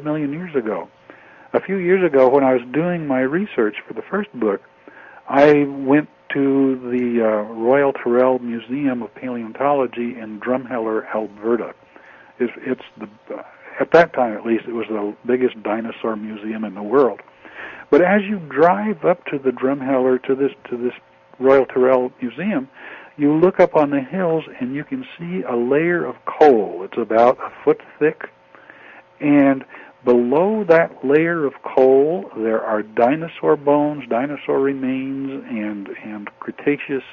million years ago. A few years ago, when I was doing my research for the first book, I went to the Royal Tyrrell Museum of Paleontology in Drumheller, Alberta. It's the at that time, at least, it was the biggest dinosaur museum in the world. But as you drive up to the Drumheller, to this Royal Tyrrell Museum, you look up on the hills and you can see a layer of coal. It's about a foot thick, and below that layer of coal, there are dinosaur bones, dinosaur remains, and Cretaceous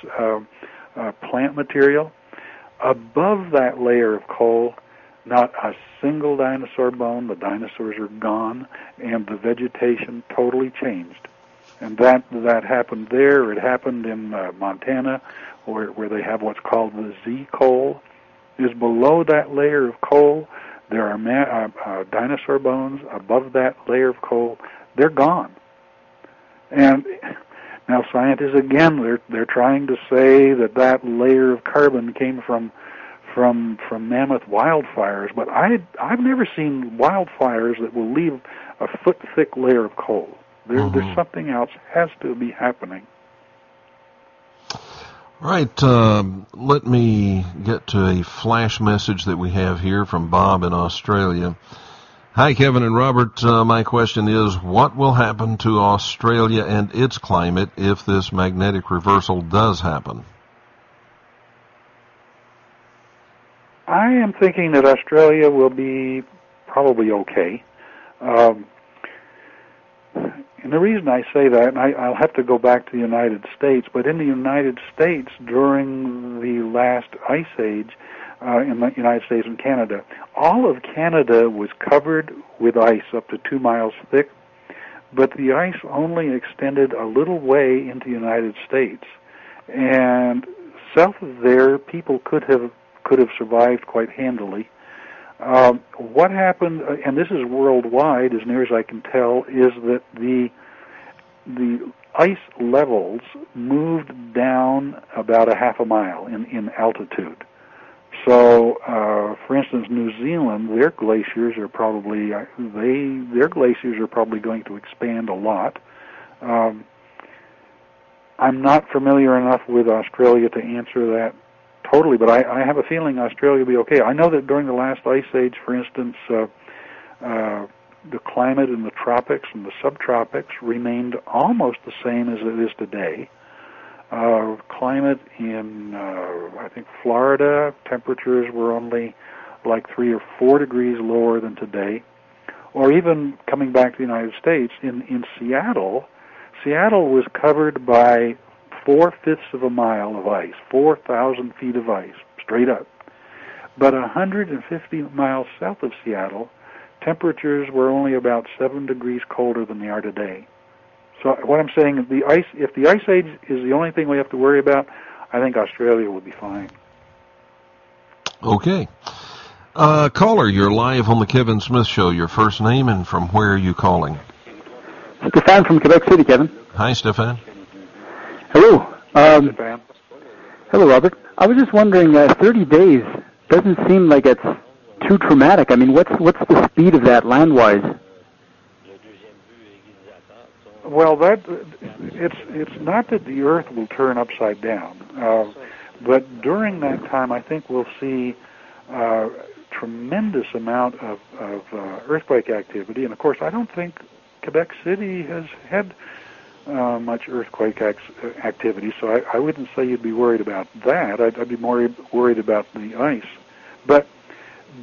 plant material. Above that layer of coal, not a single dinosaur bone. The dinosaurs are gone, and the vegetation totally changed. And that happened there. It happened in Montana, where they have what's called the Z coal. Is below that layer of coal, there are dinosaur bones. Above that layer of coal, they're gone. And now scientists, again, they're trying to say that layer of carbon came from mammoth wildfires, but I've never seen wildfires that will leave a foot-thick layer of coal. There's something else has to be happening. Right. Let me get to a flash message that we have here from Bob in Australia. Hi, Kevin and Robert. My question is, what will happen to Australia and its climate if this magnetic reversal does happen? I am thinking that Australia will be probably okay. And the reason I say that, and I'll have to go back to the United States, but in the United States during the last ice age, in the United States and Canada, all of Canada was covered with ice up to 2 miles thick, but the ice only extended a little way into the United States. And south of there, people could have survived quite handily. What happened, and this is worldwide as near as I can tell, is that the ice levels moved down about a half a mile in altitude. So, for instance, New Zealand, their glaciers are probably going to expand a lot. I'm not familiar enough with Australia to answer that totally, but I have a feeling Australia will be okay. I know that during the last ice age, for instance, the climate in the tropics and the subtropics remained almost the same as it is today. Climate in, I think, Florida, temperatures were only like 3 or 4 degrees lower than today. Or even coming back to the United States, in Seattle was covered by 4/5 of a mile of ice, 4,000 feet of ice, straight up. But 150 miles south of Seattle, temperatures were only about 7 degrees colder than they are today. So what I'm saying, if the ice age is the only thing we have to worry about, I think Australia will be fine. Okay. Caller, you're live on the Kevin Smith Show. Your first name and from where are you calling? Stefan from Quebec City, Kevin. Hi, Stefan. Hello. Stefan. Hello, Robert. I was just wondering, 30 days doesn't seem like it's too traumatic. I mean, what's the speed of that land-wise? Well, it's not that the Earth will turn upside down, but during that time, I think we'll see tremendous amount of earthquake activity. And of course, I don't think Quebec City has had much earthquake activity, so I wouldn't say you'd be worried about that. I'd be more worried about the ice. But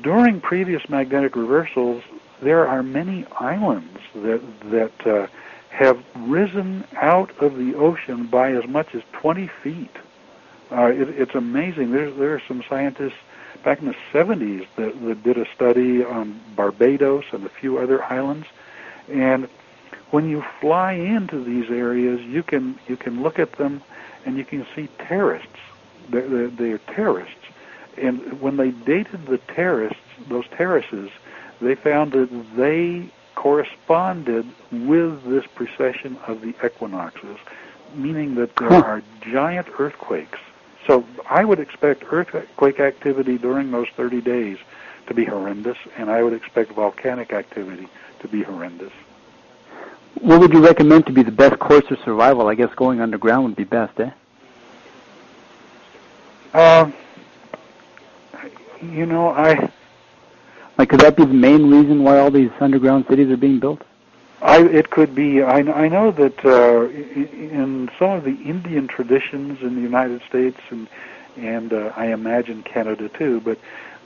during previous magnetic reversals, there are many islands that have risen out of the ocean by as much as 20 feet. It's amazing. There are some scientists back in the 70s that did a study on Barbados and a few other islands, and when you fly into these areas, you can look at them and you can see terraces. They're terraces, and when they dated those terraces, they found that they corresponded with this precession of the equinoxes, meaning that there are giant earthquakes. So I would expect earthquake activity during those 30 days to be horrendous, and I would expect volcanic activity to be horrendous. What would you recommend to be the best course of survival? I guess going underground would be best, eh? Could that be the main reason why all these underground cities are being built? It could be. I know that in some of the Indian traditions in the United States and I imagine Canada too, but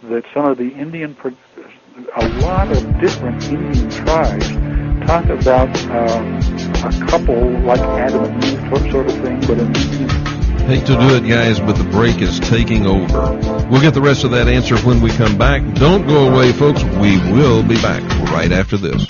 that some of the a lot of different Indian tribes talk about a couple like Adam and Eve sort of thing, but an Indian. Hate to do it, guys, but the break is taking over. We'll get the rest of that answer when we come back. Don't go away, folks. We will be back right after this.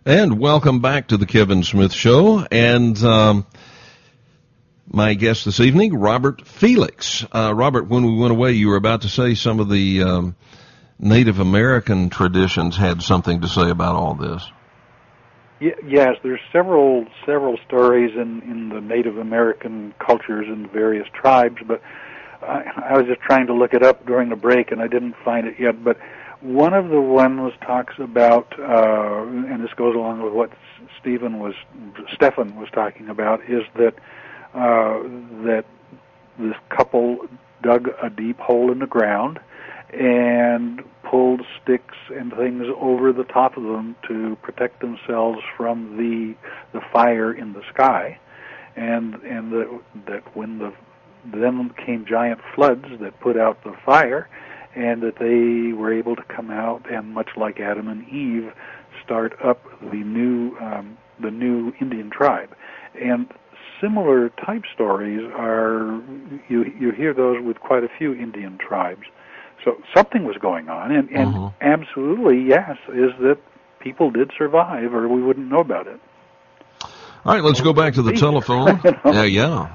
And welcome back to the Kevin Smith Show. And my guest this evening, Robert Felix. Robert, when we went away, you were about to say some of the Native American traditions had something to say about all this. Yes, there's several stories in the Native American cultures and various tribes, but I was just trying to look it up during the break, and I didn't find it yet. But one of the ones talks about, and this goes along with what Stephen was talking about, is that that this couple dug a deep hole in the ground and pulled sticks and things over the top of them to protect themselves from the fire in the sky, and that when then came giant floods that put out the fire, and that they were able to come out and, much like Adam and Eve, start up the new Indian tribe. And similar type stories are you hear those with quite a few Indian tribes. So something was going on, and absolutely, yes, is that people did survive, or we wouldn't know about it. All right, let's go back to the telephone.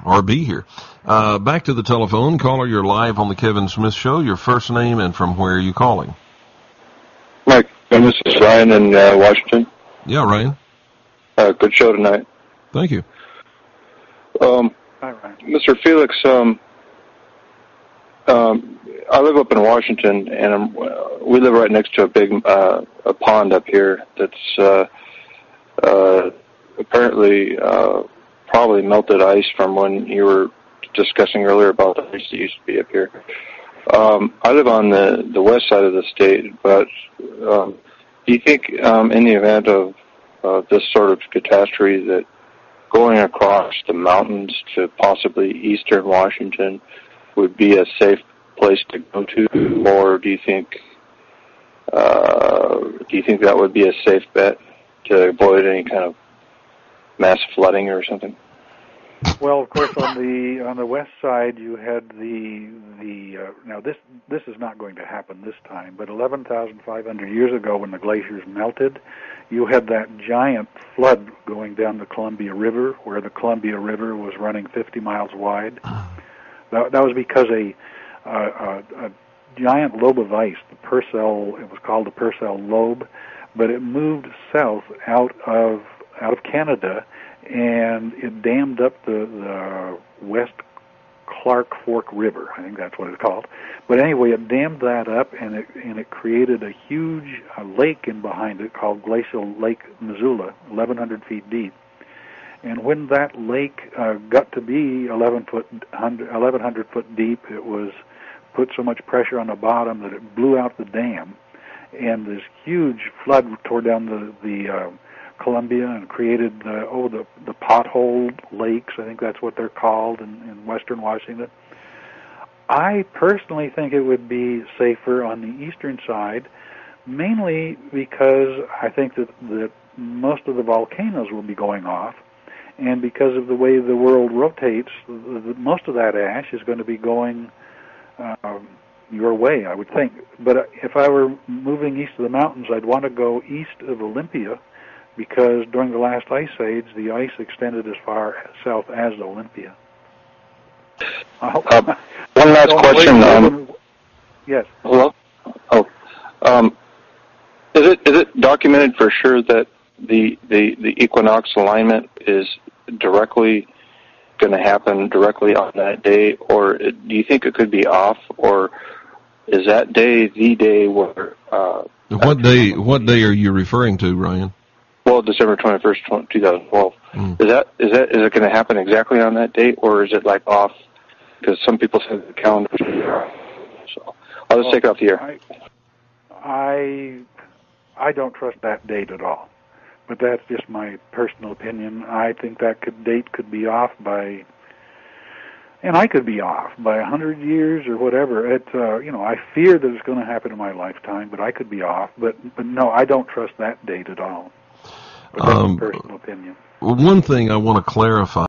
Or be here. Back to the telephone. Caller, you're live on the Kevin Smith Show. Your first name and from where are you calling? Mike, this is Ryan in Washington. Yeah, Ryan. Good show tonight. Thank you. Hi, Ryan. Mr. Felix, I live up in Washington, and we live right next to a big a pond up here that's apparently probably melted ice from when you were discussing earlier about the ice that used to be up here. I live on the west side of the state, but do you think in the event of this sort of catastrophe that going across the mountains to possibly eastern Washington would be a safe place to go to, or do you think that would be a safe bet to avoid any kind of mass flooding or something? Well, of course, on the west side, you had the now this is not going to happen this time, but 11,500 years ago, when the glaciers melted, you had that giant flood going down the Columbia River, where the Columbia River was running 50 miles wide. That was because a giant lobe of ice, the Purcell, it was called the Purcell lobe, but it moved south out of Canada, and it dammed up the West Clark Fork River. I think that's what it's called. But anyway, it dammed that up, and it created a huge lake in behind it called Glacial Lake Missoula, 1,100 feet deep. And when that lake got to be 1,100 foot deep, it was put so much pressure on the bottom that it blew out the dam, and this huge flood tore down the Columbia and created the pothole lakes. I think that's what they're called in western Washington. I personally think it would be safer on the eastern side, mainly because I think that most of the volcanoes will be going off, and because of the way the world rotates, most of that ash is going to be going your way, I would think. But if I were moving east of the mountains, I'd want to go east of Olympia because during the last ice age, the ice extended as far south as Olympia. One last question. Yes. Hello? Oh. Is it documented for sure that the equinox alignment is directly going to happen directly on that day, or do you think it could be off, or is that day the day where... What day are you referring to, Ryan? Well, December 21st, 2012. Is it going to happen exactly on that date, or is it like off? Because some people say the calendar. So I'll just take it off the air. I don't trust that date at all, but that's just my personal opinion. I think that date could be off by, and I could be off by 100 years or whatever. I fear that it's going to happen in my lifetime, but I could be off. But no, I don't trust that date at all. But that's my personal opinion. One thing I want to clarify.